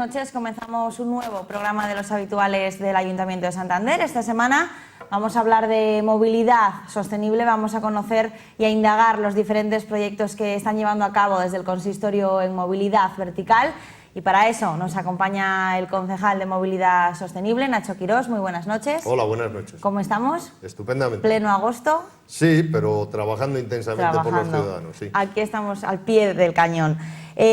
noches. Comenzamos un nuevo programa de los habituales del Ayuntamiento de Santander. Esta semana vamos a hablar de movilidad sostenible, vamos a conocer y a indagar los diferentes proyectos que están llevando a cabo desde el Consistorio en movilidad vertical. Y para eso nos acompaña el concejal de Movilidad Sostenible, Nacho Quirós. Muy buenas noches. Hola, buenas noches. ¿Cómo estamos? Estupendamente. ¿Pleno agosto? Sí, pero trabajando intensamente por los ciudadanos. Sí. Aquí estamos al pie del cañón.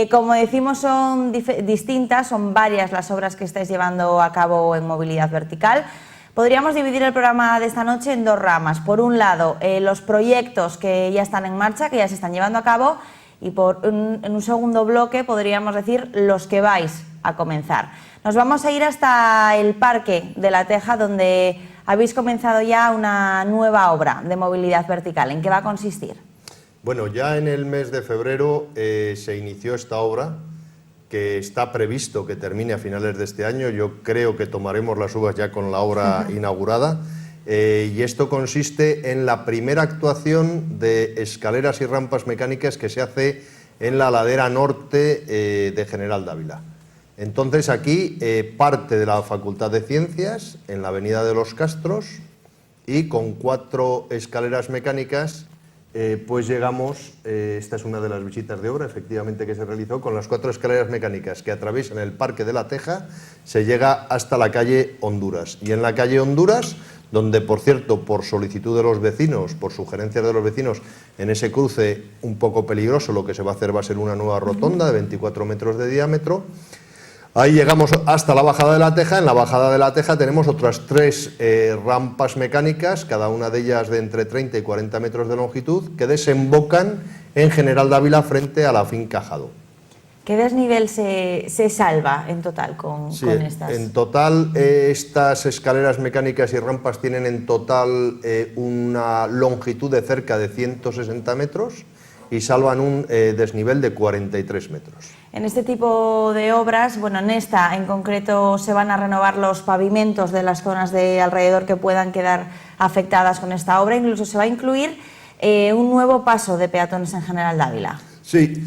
Como decimos, son distintas, son varias las obras que estáis llevando a cabo en movilidad vertical. Podríamos dividir el programa de esta noche en dos ramas. Por un lado, los proyectos que ya están en marcha, que ya se están llevando a cabo, y en un segundo bloque podríamos decir los que vais a comenzar. Nos vamos a ir hasta el Parque de la Teja, donde habéis comenzado ya una nueva obra de movilidad vertical. ¿En qué va a consistir? Bueno, ya en el mes de febrero se inició esta obra, que está previsto que termine a finales de este año. Yo creo que tomaremos las uvas ya con la obra inaugurada. Y esto consiste en la primera actuación de escaleras y rampas mecánicas que se hace en la ladera norte de General Dávila. Entonces aquí parte de la Facultad de Ciencias en la Avenida de los Castros, y con 4 escaleras mecánicas pues llegamos, esta es una de las visitas de obra efectivamente que se realizó, con las 4 escaleras mecánicas que atraviesan el Parque de la Teja, se llega hasta la calle Honduras. Y en la calle Honduras, donde, por cierto, por solicitud de los vecinos, por sugerencias de los vecinos, en ese cruce un poco peligroso, lo que se va a hacer va a ser una nueva rotonda de 24 metros de diámetro. Ahí llegamos hasta la bajada de la Teja. En la bajada de la Teja tenemos otras 3 rampas mecánicas, cada una de ellas de entre 30 y 40 metros de longitud, que desembocan en General Dávila frente a la finca Jado. ¿Qué desnivel se salva en total con estas? En total, estas escaleras mecánicas y rampas tienen en total una longitud de cerca de 160 metros y salvan un desnivel de 43 metros. En este tipo de obras, bueno, en esta en concreto, se van a renovar los pavimentos de las zonas de alrededor que puedan quedar afectadas con esta obra. Incluso se va a incluir un nuevo paso de peatones en General Dávila. Sí,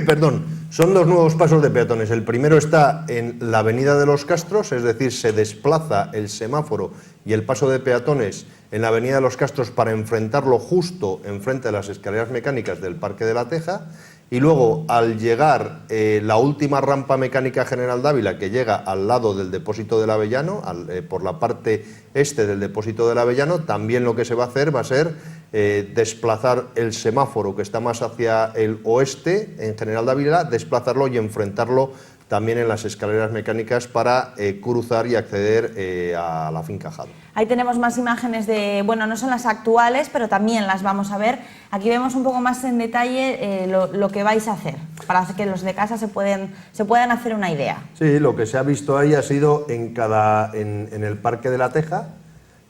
perdón, son 2 nuevos pasos de peatones. El primero está en la Avenida de los Castros, es decir, se desplaza el semáforo y el paso de peatones en la Avenida de los Castros para enfrentarlo justo enfrente de las escaleras mecánicas del Parque de la Teja. Y luego, al llegar la última rampa mecánica General Dávila, que llega al lado del depósito del Avellano, por la parte este del depósito del Avellano, también lo que se va a hacer va a ser desplazar el semáforo que está más hacia el oeste en General Dávila, desplazarlo y enfrentarlo también en las escaleras mecánicas para cruzar y acceder a la finca Jado. Ahí tenemos más imágenes de, bueno, no son las actuales, pero también las vamos a ver. Aquí vemos un poco más en detalle lo que vais a hacer, para que los de casa se puedan hacer una idea. Sí, lo que se ha visto ahí ha sido en el Parque de la Teja,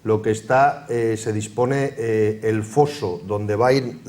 lo que está, se dispone el foso donde va a ir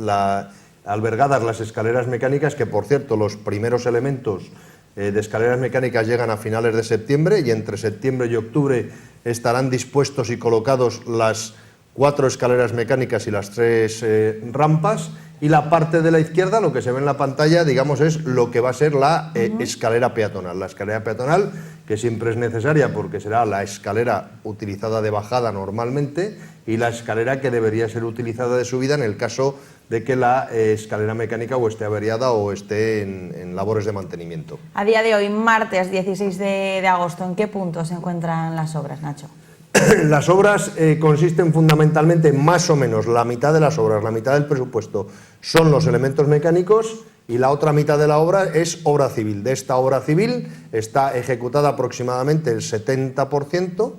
albergadas las escaleras mecánicas, que por cierto los primeros elementos de escaleras mecánicas llegan a finales de septiembre, y entre septiembre y octubre estarán dispuestos y colocados las 4 escaleras mecánicas y las 3 rampas. Y la parte de la izquierda, lo que se ve en la pantalla, digamos, es lo que va a ser la escalera peatonal. La escalera peatonal, que siempre es necesaria porque será la escalera utilizada de bajada normalmente y la escalera que debería ser utilizada de subida en el caso de que la escalera mecánica o esté averiada o esté en labores de mantenimiento. A día de hoy, martes 16 de agosto, ¿en qué punto se encuentran las obras, Nacho? Las obras consisten fundamentalmente, más o menos, la mitad de las obras, la mitad del presupuesto son los elementos mecánicos y la otra mitad de la obra es obra civil. De esta obra civil está ejecutada aproximadamente el 70%,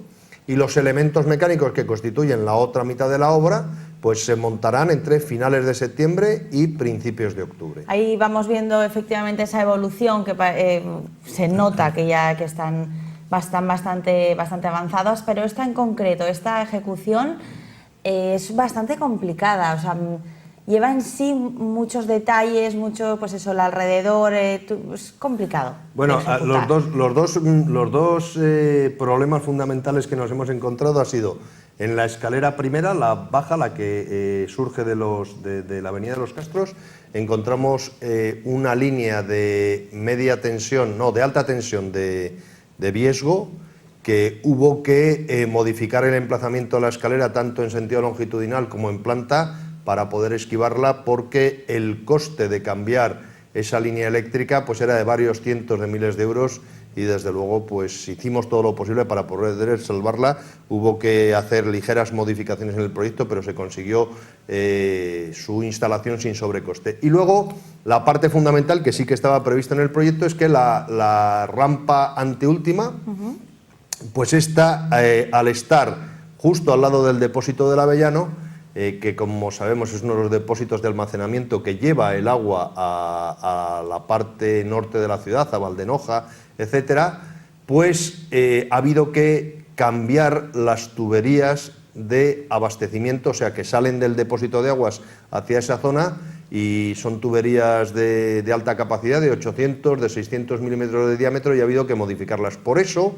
y los elementos mecánicos que constituyen la otra mitad de la obra pues se montarán entre finales de septiembre y principios de octubre. Ahí vamos viendo efectivamente esa evolución que se nota que están bastante avanzadas, pero esta en concreto, esta ejecución es bastante complicada, o sea, lleva en sí muchos detalles, mucho, pues eso, el alrededor, es complicado. Bueno, los dos problemas fundamentales que nos hemos encontrado ha sido En la escalera primera, la baja, la que surge de la avenida de los Castros, encontramos una línea de media tensión, no, de alta tensión de Viesgo, que hubo que modificar el emplazamiento de la escalera tanto en sentido longitudinal como en planta para poder esquivarla, porque el coste de cambiar esa línea eléctrica pues era de varios cientos de miles de euros, y desde luego pues hicimos todo lo posible para poder salvarla. Hubo que hacer ligeras modificaciones en el proyecto, pero se consiguió su instalación sin sobrecoste. Y luego la parte fundamental, que sí que estaba prevista en el proyecto, es que la rampa anteúltima, pues esta, al estar justo al lado del depósito del Avellano, que como sabemos es uno de los depósitos de almacenamiento que lleva el agua a la parte norte de la ciudad, a Valdenoja, etcétera, pues ha habido que cambiar las tuberías de abastecimiento, o sea, que salen del depósito de aguas hacia esa zona, y son tuberías de alta capacidad, de 800, de 600 milímetros de diámetro, y ha habido que modificarlas. Por eso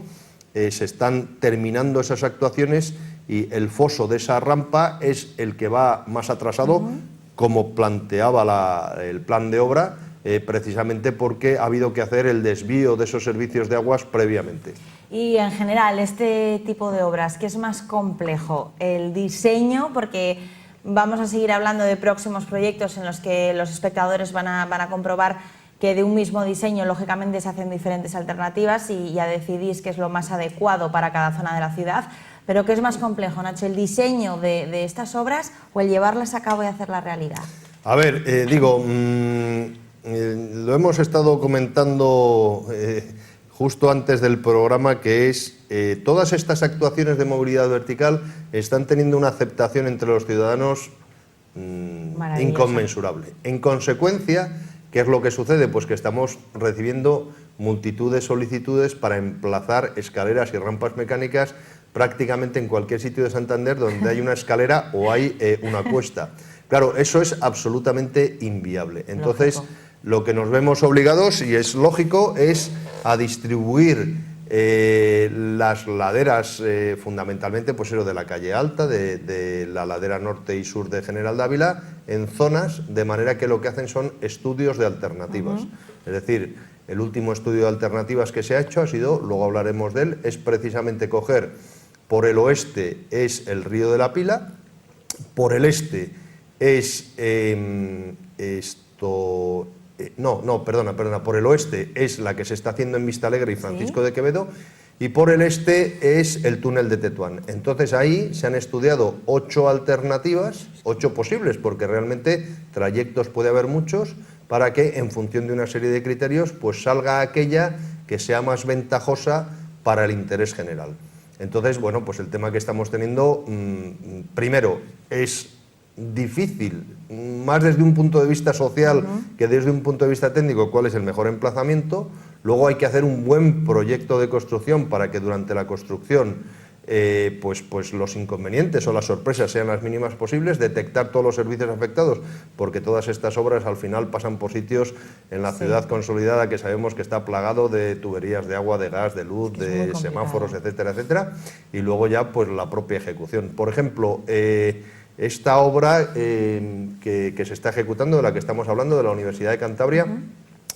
se están terminando esas actuaciones, y el foso de esa rampa es el que va más atrasado, como planteaba el plan de obra, precisamente porque ha habido que hacer el desvío de esos servicios de aguas previamente. Y en general, este tipo de obras, ¿qué es más complejo? ¿El diseño? Porque vamos a seguir hablando de próximos proyectos en los que los espectadores van a comprobar que de un mismo diseño, lógicamente, se hacen diferentes alternativas y ya decidís qué es lo más adecuado para cada zona de la ciudad. Pero ¿qué es más complejo, Nacho? ¿El diseño de estas obras o el llevarlas a cabo y hacerla realidad? A ver, lo hemos estado comentando justo antes del programa, que es todas estas actuaciones de movilidad vertical están teniendo una aceptación entre los ciudadanos inconmensurable. En consecuencia, ¿qué es lo que sucede? Pues que estamos recibiendo multitud de solicitudes para emplazar escaleras y rampas mecánicas prácticamente en cualquier sitio de Santander donde hay una escalera o hay una cuesta. Claro, eso es absolutamente inviable. Entonces, lógico, lo que nos vemos obligados, y es lógico, es a distribuir las laderas, fundamentalmente pues de la calle Alta, de la ladera norte y sur de General Dávila, en zonas, de manera que lo que hacen son estudios de alternativas. Es decir, el último estudio de alternativas que se ha hecho ha sido, luego hablaremos de él, es precisamente coger por el oeste es el río de la Pila, por el este es por el oeste es la que se está haciendo en Vistalegre y Francisco de Quevedo, y por el este es el túnel de Tetuán. Entonces ahí se han estudiado 8 alternativas, 8 posibles, porque realmente trayectos puede haber muchos, para que en función de una serie de criterios pues salga aquella que sea más ventajosa para el interés general. Entonces, bueno, pues el tema que estamos teniendo, primero, es difícil, más desde un punto de vista social que desde un punto de vista técnico, cuál es el mejor emplazamiento. Luego hay que hacer un buen proyecto de construcción para que durante la construcción pues los inconvenientes o las sorpresas sean las mínimas posibles, detectar todos los servicios afectados, porque todas estas obras al final pasan por sitios en la ciudad consolidada que sabemos que está plagado de tuberías de agua, de gas, de luz, de semáforos, etcétera, etcétera, y luego ya pues la propia ejecución. Por ejemplo, esta obra que se está ejecutando, de la que estamos hablando, de la Universidad de Cantabria,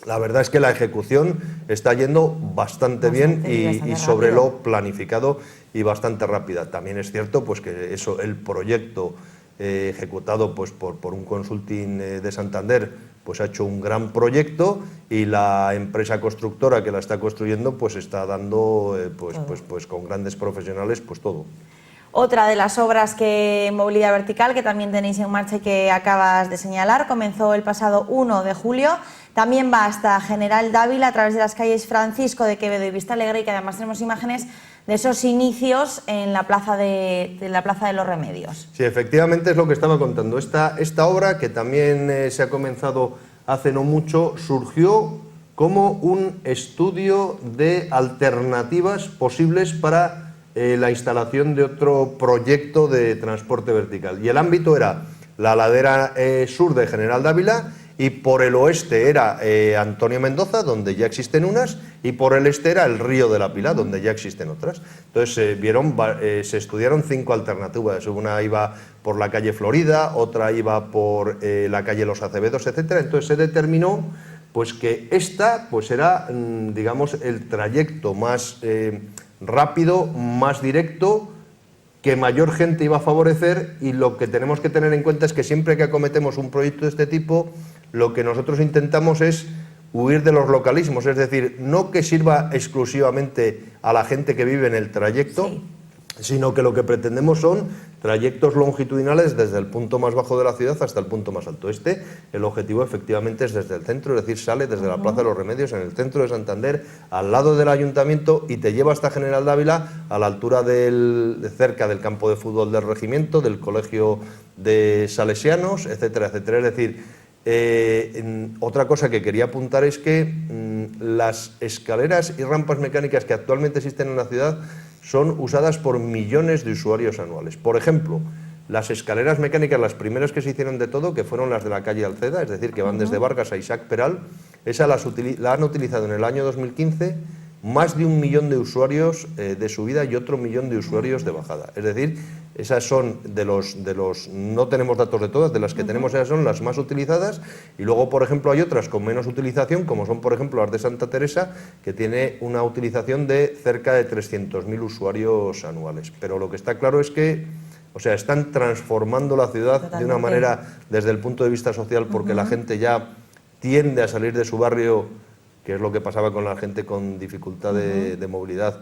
la verdad es que la ejecución está yendo bastante bien y sobre lo planificado y bastante rápida. También es cierto pues que el proyecto ejecutado pues por un consulting de Santander pues ha hecho un gran proyecto, y la empresa constructora que la está construyendo pues está dando pues con grandes profesionales pues todo. Otra de las obras en movilidad vertical que también tenéis en marcha y que acabas de señalar comenzó el pasado 1 de julio. También va hasta General Dávila a través de las calles Francisco de Quevedo y Vistalegre, y que además tenemos imágenes de esos inicios en la plaza de los Remedios. Sí, efectivamente es lo que estaba contando. Esta obra, que también se ha comenzado hace no mucho, surgió como un estudio de alternativas posibles para la instalación de otro proyecto de transporte vertical. Y el ámbito era la ladera sur de General Dávila y por el oeste era Antonio Mendoza, donde ya existen unas, y por el este era el Río de la Pila, donde ya existen otras. Entonces se estudiaron 5 alternativas. Una iba por la calle Florida, otra iba por la calle Los Acevedos, etcétera. Entonces se determinó pues que esta pues era, digamos, el trayecto más rápido, más directo, que mayor gente iba a favorecer, y lo que tenemos que tener en cuenta es que siempre que acometemos un proyecto de este tipo, lo que nosotros intentamos es huir de los localismos, es decir, no que sirva exclusivamente a la gente que vive en el trayecto, sí, sino que lo que pretendemos son trayectos longitudinales desde el punto más bajo de la ciudad hasta el punto más alto. El objetivo efectivamente es desde el centro, es decir, sale desde la Plaza de los Remedios, en el centro de Santander, al lado del ayuntamiento, y te lleva hasta General Dávila, a la altura cerca del campo de fútbol del regimiento, del colegio de salesianos, etcétera, etcétera. Es decir, otra cosa que quería apuntar es que las escaleras y rampas mecánicas que actualmente existen en la ciudad son usadas por millones de usuarios anuales. Por ejemplo, las escaleras mecánicas, las primeras que se hicieron de todo, que fueron las de la calle Alceda, es decir, que van desde Vargas a Isaac Peral, esa la han utilizado en el año 2015 más de 1 millón de usuarios de subida y otro 1 millón de usuarios de bajada. Es decir, esas son no tenemos datos de todas, de las que tenemos esas son las más utilizadas, y luego, por ejemplo, hay otras con menos utilización, como son, por ejemplo, las de Santa Teresa, que tiene una utilización de cerca de 300.000 usuarios anuales. Pero lo que está claro es que, o sea, están transformando la ciudad de una manera, desde el punto de vista social, porque la gente ya tiende a salir de su barrio, que es lo que pasaba con la gente con dificultad de movilidad,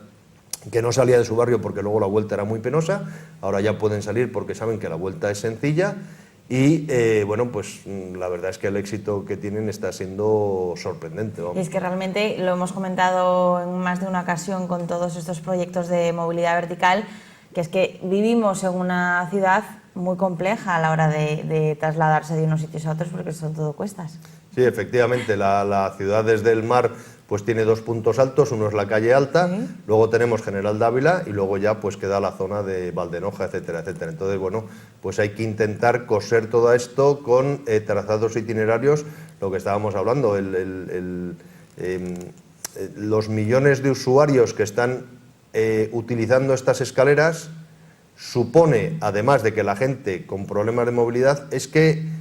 que no salía de su barrio porque luego la vuelta era muy penosa. Ahora ya pueden salir porque saben que la vuelta es sencilla, y bueno, pues la verdad es que el éxito que tienen está siendo sorprendente, vamos. Es que realmente lo hemos comentado en más de una ocasión con todos estos proyectos de movilidad vertical, que es que vivimos en una ciudad muy compleja a la hora de trasladarse de unos sitios a otros, porque son todo cuestas. Sí, efectivamente, la ciudad desde el mar pues tiene 2 puntos altos, uno es la calle Alta, luego tenemos General Dávila, y luego ya pues queda la zona de Valdenoja, etcétera, etcétera. Entonces, bueno, pues hay que intentar coser todo esto con trazados itinerarios, lo que estábamos hablando, los millones de usuarios que están utilizando estas escaleras supone, además de que la gente con problemas de movilidad, es que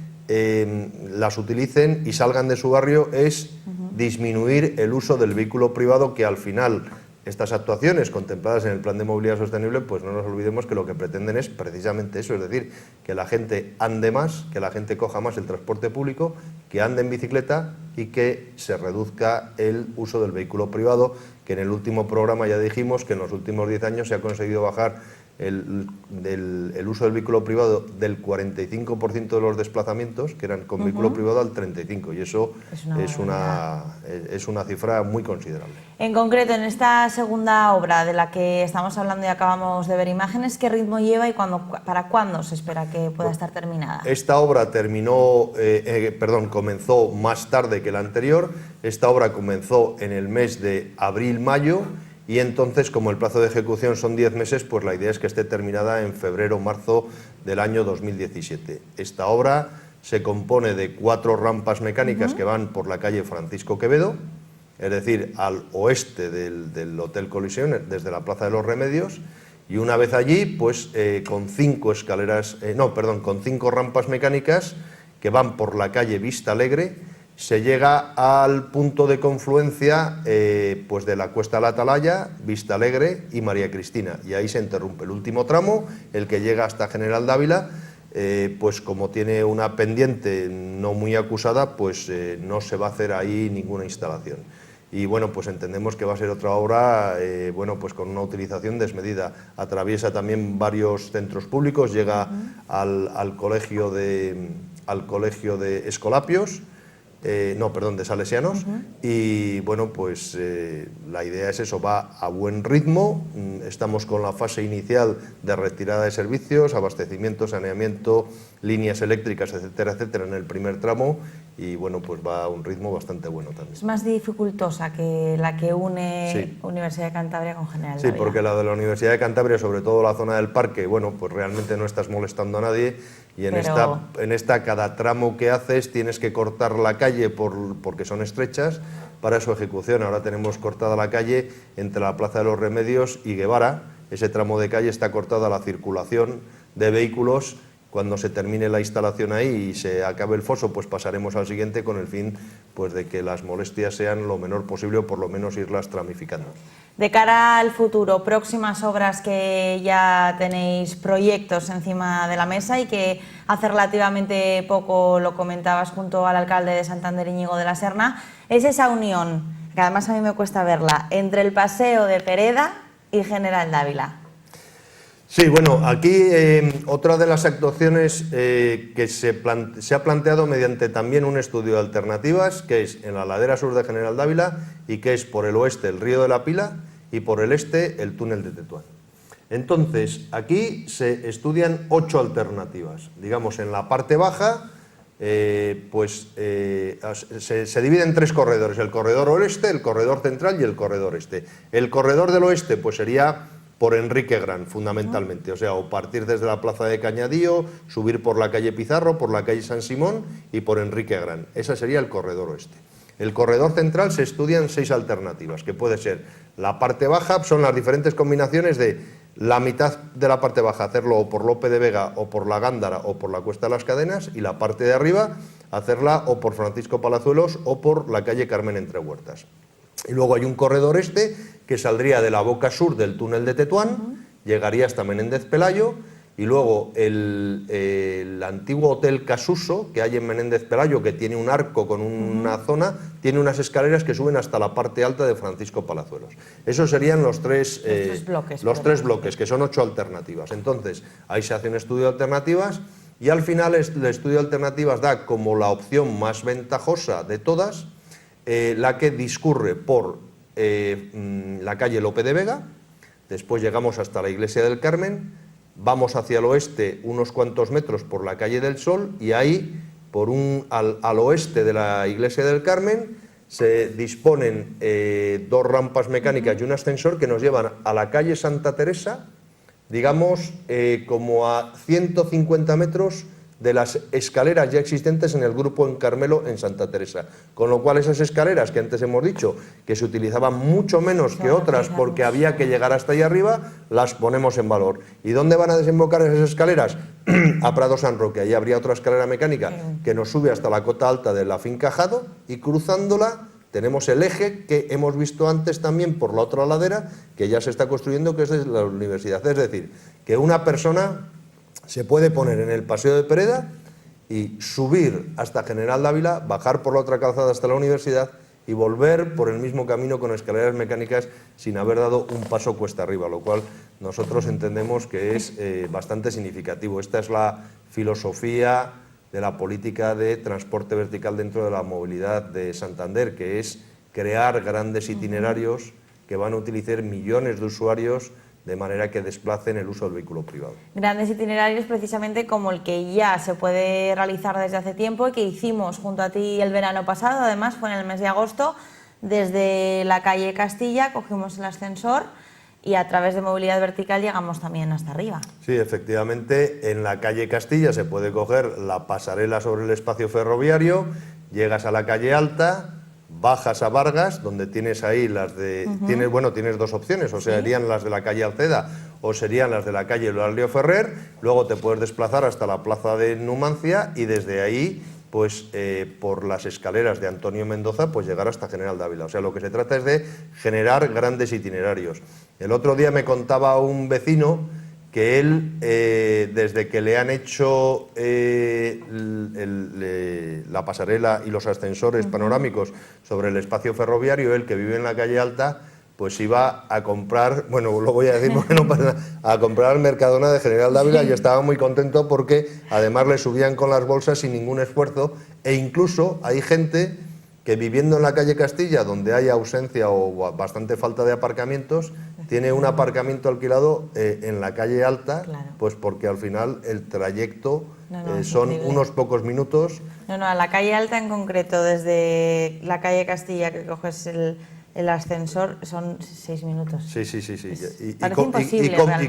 las utilicen y salgan de su barrio, es disminuir el uso del vehículo privado, que al final estas actuaciones contempladas en el Plan de Movilidad Sostenible, pues no nos olvidemos que lo que pretenden es precisamente eso, es decir, que la gente ande más, que la gente coja más el transporte público, que ande en bicicleta y que se reduzca el uso del vehículo privado, que en el último programa ya dijimos que en los últimos 10 años se ha conseguido bajar el uso del vehículo privado del 45% de los desplazamientos, que eran con vehículo privado, al 35%, y eso es una cifra muy considerable. En concreto, en esta segunda obra de la que estamos hablando y acabamos de ver imágenes, ¿qué ritmo lleva y para cuándo se espera que pueda estar terminada? Esta obra comenzó más tarde que la anterior. Esta obra comenzó en el mes de abril-mayo, y entonces, como el plazo de ejecución son 10 meses, pues la idea es que esté terminada en febrero o marzo del año 2017. Esta obra se compone de 4 rampas mecánicas que van por la calle Francisco Quevedo, es decir, al oeste del Hotel Colisión, desde la Plaza de los Remedios, y una vez allí, pues con 5 rampas mecánicas que van por la calle Vista Alegre, se llega al punto de confluencia pues de la Cuesta de la Atalaya, Vista Alegre y María Cristina, y ahí se interrumpe el último tramo, el que llega hasta General Dávila. Pues como tiene una pendiente no muy acusada, pues no se va a hacer ahí ninguna instalación. Y bueno, pues entendemos que va a ser otra obra bueno, pues con una utilización desmedida. Atraviesa también varios centros públicos, llega al colegio de Escolapios, de Salesianos, y bueno, pues la idea es eso, va a buen ritmo. Estamos con la fase inicial de retirada de servicios, abastecimiento, saneamiento, líneas eléctricas, etcétera, etcétera, en el primer tramo, y bueno, pues va a un ritmo bastante bueno también. Es más dificultosa que la que une Sí. Universidad de Cantabria con General Sí, Dávila. porque la de la Universidad de Cantabria, sobre todo la zona del parque, bueno, pues realmente no estás molestando a nadie y en, Pero... en esta cada tramo que haces tienes que cortar la calle porque son estrechas para su ejecución. Ahora tenemos cortada la calle entre la Plaza de los Remedios y Guevara. Ese tramo de calle está cortada a la circulación de vehículos. Cuando se termine la instalación ahí y se acabe el foso, pues pasaremos al siguiente con el fin pues, de que las molestias sean lo menor posible o por lo menos irlas tramificando. De cara al futuro, próximas obras que ya tenéis proyectos encima de la mesa y que hace relativamente poco lo comentabas junto al alcalde de Santander, Íñigo de la Serna, es esa unión, que además a mí me cuesta verla, entre el Paseo de Pereda y General Dávila. Sí, bueno, aquí otra de las actuaciones que se ha planteado mediante también un estudio de alternativas, que es en la ladera sur de General Dávila y que es por el oeste el Río de la Pila y por el este el túnel de Tetuán. Entonces, aquí se estudian 8 alternativas. Digamos, en la parte baja, se divide en 3 corredores, el corredor oeste, el corredor central y el corredor este. El corredor del oeste pues sería por Enrique Gran, fundamentalmente, o sea, o partir desde la plaza de Cañadío, subir por la calle Pizarro, por la calle San Simón y por Enrique Gran. Ese sería el corredor oeste. El corredor central se estudian 6 alternativas, que puede ser la parte baja, son las diferentes combinaciones de la mitad de la parte baja hacerlo o por Lope de Vega o por la Gándara o por la Cuesta de las Cadenas, y la parte de arriba hacerla o por Francisco Palazuelos o por la calle Carmen Entre Huertas. Y luego hay un corredor este que saldría de la boca sur del túnel de Tetuán, llegaría hasta Menéndez Pelayo, y luego el antiguo Hotel Casuso que hay en Menéndez Pelayo, que tiene un arco con una zona, tiene unas escaleras que suben hasta la parte alta de Francisco Palazuelos. Esos serían los tres bloques, que son 8 alternativas. Entonces, ahí se hace un estudio de alternativas y al final el estudio de alternativas da como la opción más ventajosa de todas la que discurre por la calle Lope de Vega, después llegamos hasta la Iglesia del Carmen, vamos hacia el oeste unos cuantos metros por la calle del Sol y ahí, al oeste de la Iglesia del Carmen, se disponen 2 rampas mecánicas y un ascensor que nos llevan a la calle Santa Teresa, digamos como a 150 metros de las escaleras ya existentes en el Grupo En Carmelo en Santa Teresa. Con lo cual esas escaleras que antes hemos dicho que se utilizaban mucho menos que otras porque había que llegar hasta ahí arriba, las ponemos en valor. ¿Y dónde van a desembocar esas escaleras? A Prado San Roque. Ahí habría otra escalera mecánica que nos sube hasta la cota alta de la finca Jado y cruzándola tenemos el eje que hemos visto antes también por la otra ladera que ya se está construyendo, que es de la universidad. Es decir, que una persona se puede poner en el Paseo de Pereda y subir hasta General Dávila, bajar por la otra calzada hasta la universidad y volver por el mismo camino con escaleras mecánicas sin haber dado un paso cuesta arriba, lo cual nosotros entendemos que es bastante significativo. Esta es la filosofía de la política de transporte vertical dentro de la movilidad de Santander, que es crear grandes itinerarios que van a utilizar millones de usuarios de manera que desplacen el uso del vehículo privado. Grandes itinerarios precisamente como el que ya se puede realizar desde hace tiempo y que hicimos junto a ti el verano pasado, además fue en el mes de agosto, desde la calle Castilla cogimos el ascensor y a través de movilidad vertical llegamos también hasta arriba. Sí, efectivamente, en la calle Castilla se puede coger la pasarela sobre el espacio ferroviario, llegas a la calle Alta, bajas a Vargas, donde tienes ahí las de... tienes 2 opciones, o serían las de la calle Alceda o serían las de la calle Eulálio Ferrer, luego te puedes desplazar hasta la plaza de Numancia y desde ahí, pues por las escaleras de Antonio Mendoza, pues llegar hasta General Dávila. O sea, lo que se trata es de generar grandes itinerarios. El otro día me contaba un vecino que él, desde que le han hecho la pasarela y los ascensores panorámicos sobre el espacio ferroviario, él que vive en la calle Alta, pues iba a comprar, bueno, lo voy a decir porque no pasa nada, a comprar al Mercadona de General Dávila y estaba muy contento porque además le subían con las bolsas sin ningún esfuerzo e incluso hay gente que viviendo en la calle Castilla, donde hay ausencia o bastante falta de aparcamientos, tiene un aparcamiento alquilado en la calle Alta, pues porque al final el trayecto son unos pocos minutos No, a la calle Alta en concreto, desde la calle Castilla que coges el ascensor, son 6 minutos. Sí. Parece imposible realmente.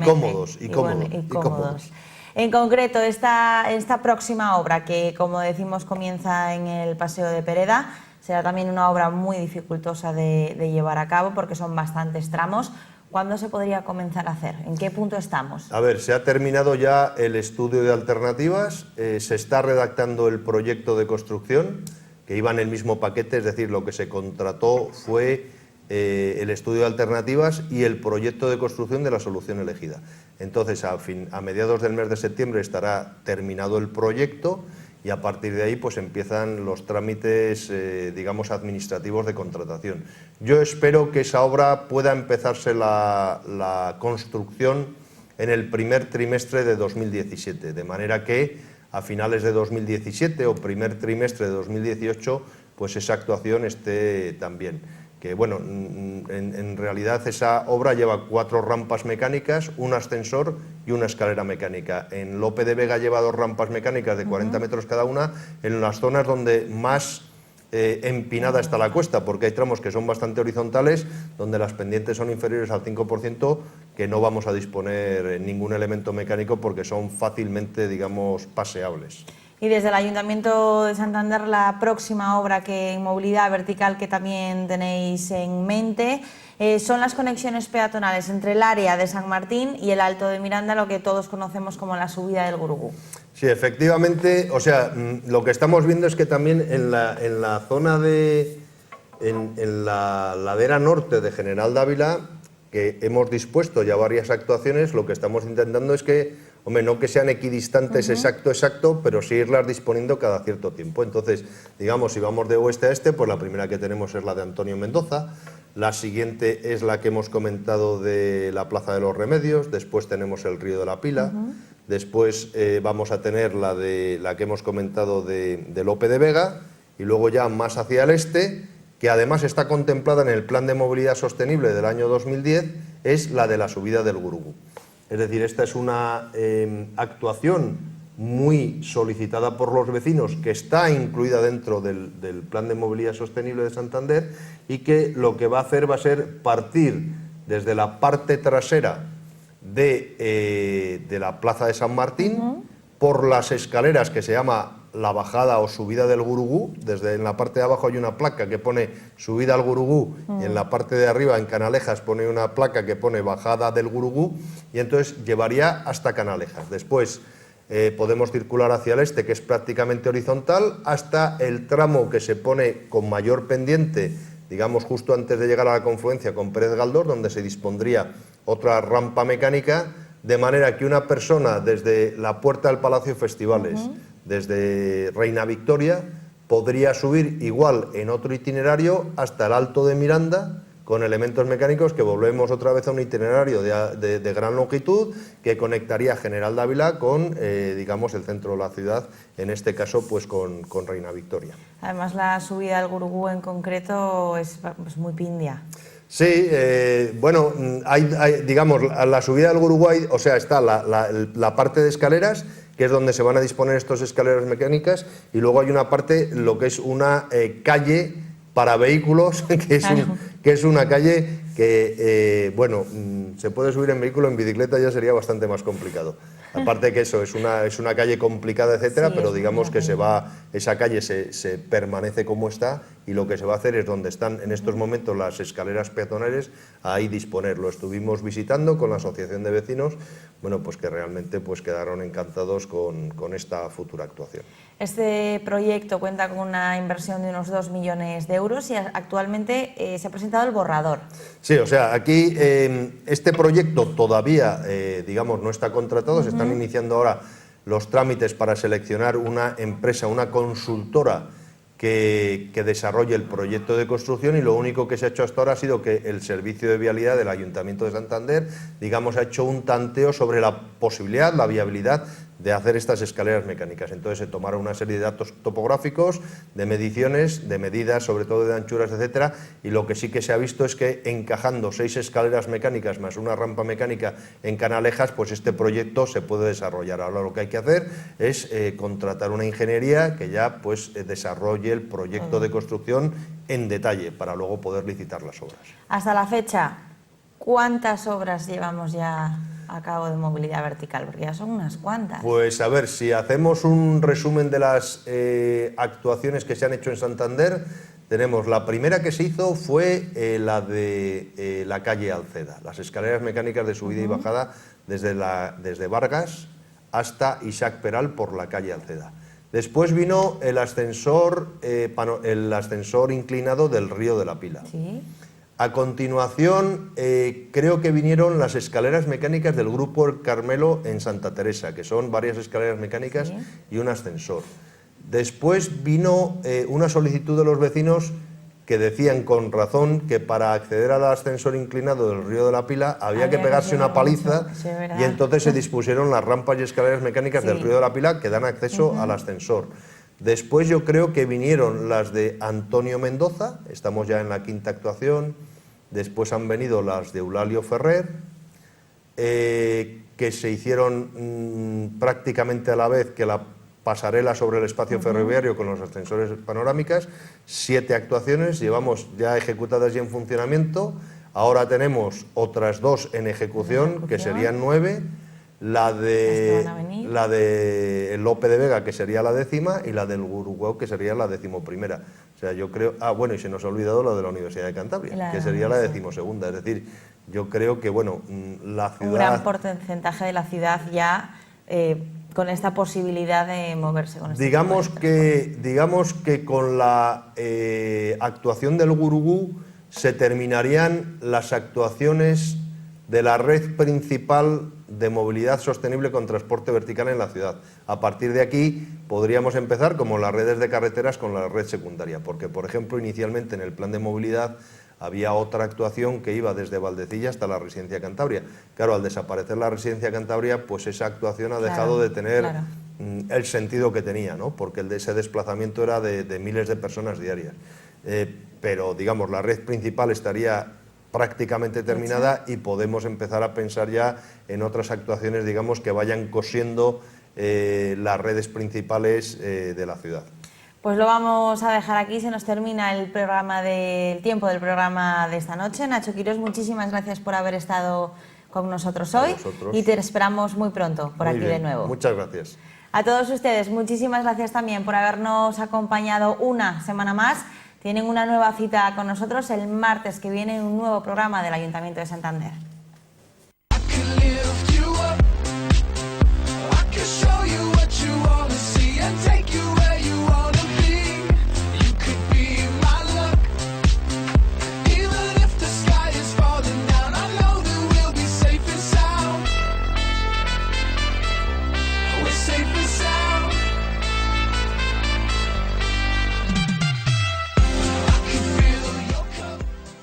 Y cómodos. En concreto, esta próxima obra, que como decimos comienza en el Paseo de Pereda, será también una obra muy dificultosa de llevar a cabo porque son bastantes tramos. ¿Cuándo se podría comenzar a hacer? ¿En qué punto estamos? A ver, se ha terminado ya el estudio de alternativas, se está redactando el proyecto de construcción, que iba en el mismo paquete, es decir, lo que se contrató fue el estudio de alternativas y el proyecto de construcción de la solución elegida. Entonces, a mediados del mes de septiembre estará terminado el proyecto y a partir de ahí pues empiezan los trámites, digamos, administrativos de contratación. Yo espero que esa obra pueda empezarse la construcción en el primer trimestre de 2017, de manera que a finales de 2017 o primer trimestre de 2018 pues esa actuación esté también. Que bueno, en realidad esa obra lleva 4 rampas mecánicas, un ascensor y una escalera mecánica. En Lope de Vega lleva 2 rampas mecánicas de 40 metros cada una, en las zonas donde más empinada está la cuesta, porque hay tramos que son bastante horizontales, donde las pendientes son inferiores al 5%, que no vamos a disponer ningún elemento mecánico porque son fácilmente, digamos, paseables. Y desde el Ayuntamiento de Santander, la próxima obra en movilidad vertical que también tenéis en mente son las conexiones peatonales entre el área de San Martín y el Alto de Miranda, lo que todos conocemos como la subida del Gurugú. Sí, efectivamente, o sea, lo que estamos viendo es que también en la zona en la ladera norte de General Dávila, que hemos dispuesto ya varias actuaciones, lo que estamos intentando es que, hombre, no que sean equidistantes exacto, pero sí irlas disponiendo cada cierto tiempo. Entonces, digamos, si vamos de oeste a este, pues la primera que tenemos es la de Antonio Mendoza, la siguiente es la que hemos comentado de la Plaza de los Remedios, después tenemos el Río de la Pila, después vamos a tener la que hemos comentado de Lope de Vega, y luego ya más hacia el este, que además está contemplada en el Plan de Movilidad Sostenible del año 2010, es la de la subida del Gurugú. Es decir, esta es una actuación muy solicitada por los vecinos, que está incluida dentro del Plan de Movilidad Sostenible de Santander y que lo que va a hacer va a ser partir desde la parte trasera de la Plaza de San Martín por las escaleras que se llama la bajada o subida del Gurugú. Desde en la parte de abajo hay una placa que pone subida al Gurugú y en la parte de arriba, en Canalejas, pone una placa que pone bajada del Gurugú, y entonces llevaría hasta Canalejas. Después podemos circular hacia el este, que es prácticamente horizontal, hasta el tramo que se pone con mayor pendiente, digamos justo antes de llegar a la confluencia con Pérez Galdós, donde se dispondría otra rampa mecánica, de manera que una persona desde la puerta del Palacio de Festivales, desde Reina Victoria, podría subir igual en otro itinerario hasta el Alto de Miranda, con elementos mecánicos, que volvemos otra vez a un itinerario de gran longitud que conectaría General Dávila con, digamos, el centro de la ciudad, en este caso pues con Reina Victoria. Además, la subida al Gurugú en concreto es muy pindia. Sí, bueno, digamos, la subida del Gurugú, o sea, está la parte de escaleras, que es donde se van a disponer estas escaleras mecánicas, y luego hay una parte, lo que es una calle para vehículos, que es una calle que, bueno, se puede subir en vehículo, en bicicleta ya sería bastante más complicado. Aparte que eso, es una calle complicada, etcétera, sí, pero digamos que esa calle se permanece como está, y lo que se va a hacer es donde están en estos momentos las escaleras peatonales, ahí disponerlo. Estuvimos visitando con la asociación de vecinos, bueno, pues que realmente pues quedaron encantados con esta futura actuación. Este proyecto cuenta con una inversión de unos 2 millones de euros y actualmente se ha presentado el borrador. Sí, o sea, aquí este proyecto todavía, digamos, no está contratado, se están iniciando ahora los trámites para seleccionar una empresa, una consultora que desarrolle el proyecto de construcción, y lo único que se ha hecho hasta ahora ha sido que el Servicio de Vialidad del Ayuntamiento de Santander, digamos, ha hecho un tanteo sobre la posibilidad, la viabilidad de hacer estas escaleras mecánicas. Entonces se tomaron una serie de datos topográficos, de mediciones, de medidas, sobre todo de anchuras, etcétera, y lo que sí que se ha visto es que encajando 6 escaleras mecánicas más una rampa mecánica en Canalejas, pues este proyecto se puede desarrollar. Ahora lo que hay que hacer es contratar una ingeniería que ya pues desarrolle el proyecto de construcción en detalle para luego poder licitar las obras. Hasta la fecha, ¿cuántas obras llevamos ya a cabo de movilidad vertical? Porque ya son unas cuantas. Pues a ver, si hacemos un resumen de las actuaciones que se han hecho en Santander, tenemos la primera que se hizo fue la de la calle Alceda, las escaleras mecánicas de subida y bajada desde Vargas hasta Isaac Peral por la calle Alceda. Después vino el ascensor inclinado del Río de la Pila. Sí. A continuación, creo que vinieron las escaleras mecánicas del Grupo El Carmelo en Santa Teresa, que son varias escaleras mecánicas, sí, y un ascensor. Después vino una solicitud de los vecinos que decían con razón que para acceder al ascensor inclinado del Río de la Pila había que pegarse una paliza, sí, y entonces se dispusieron las rampas y escaleras mecánicas, sí, del Río de la Pila que dan acceso al ascensor. Después yo creo que vinieron las de Antonio Mendoza, estamos ya en la 5ª actuación. Después han venido las de Eulalio Ferrer, que se hicieron prácticamente a la vez que la pasarela sobre el espacio ferroviario con los ascensores panorámicas. 7 actuaciones llevamos ya ejecutadas y en funcionamiento. Ahora tenemos otras 2 en ejecución, que serían 9. La de Lope de Vega, que sería la 10ª, y la del Guruguao, que sería la 11ª. O sea, yo creo... bueno, y se nos ha olvidado la de la Universidad de Cantabria, que sería la 12ª. Es decir, yo creo que, bueno, la ciudad... Un gran porcentaje de la ciudad ya con esta posibilidad de moverse con este digamos que con la actuación del Gurugú se terminarían las actuaciones de la red principal de movilidad sostenible con transporte vertical en la ciudad. A partir de aquí podríamos empezar, como las redes de carreteras, con la red secundaria, porque, por ejemplo, inicialmente en el plan de movilidad había otra actuación que iba desde Valdecilla hasta la Residencia Cantabria. Claro, al desaparecer la Residencia Cantabria, pues esa actuación ha dejado de tener el sentido que tenía, ¿no? Porque ese desplazamiento era de miles de personas diarias. Pero, digamos, la red principal estaría prácticamente terminada y podemos empezar a pensar ya en otras actuaciones, digamos, que vayan cosiendo las redes principales de la ciudad. Pues lo vamos a dejar aquí, se nos termina el tiempo del programa de esta noche. Nacho Quirós, muchísimas gracias por haber estado con nosotros hoy y te esperamos muy pronto por aquí de nuevo. Muchas gracias. A todos ustedes, muchísimas gracias también por habernos acompañado una semana más. Tienen una nueva cita con nosotros el martes que viene en un nuevo programa del Ayuntamiento de Santander.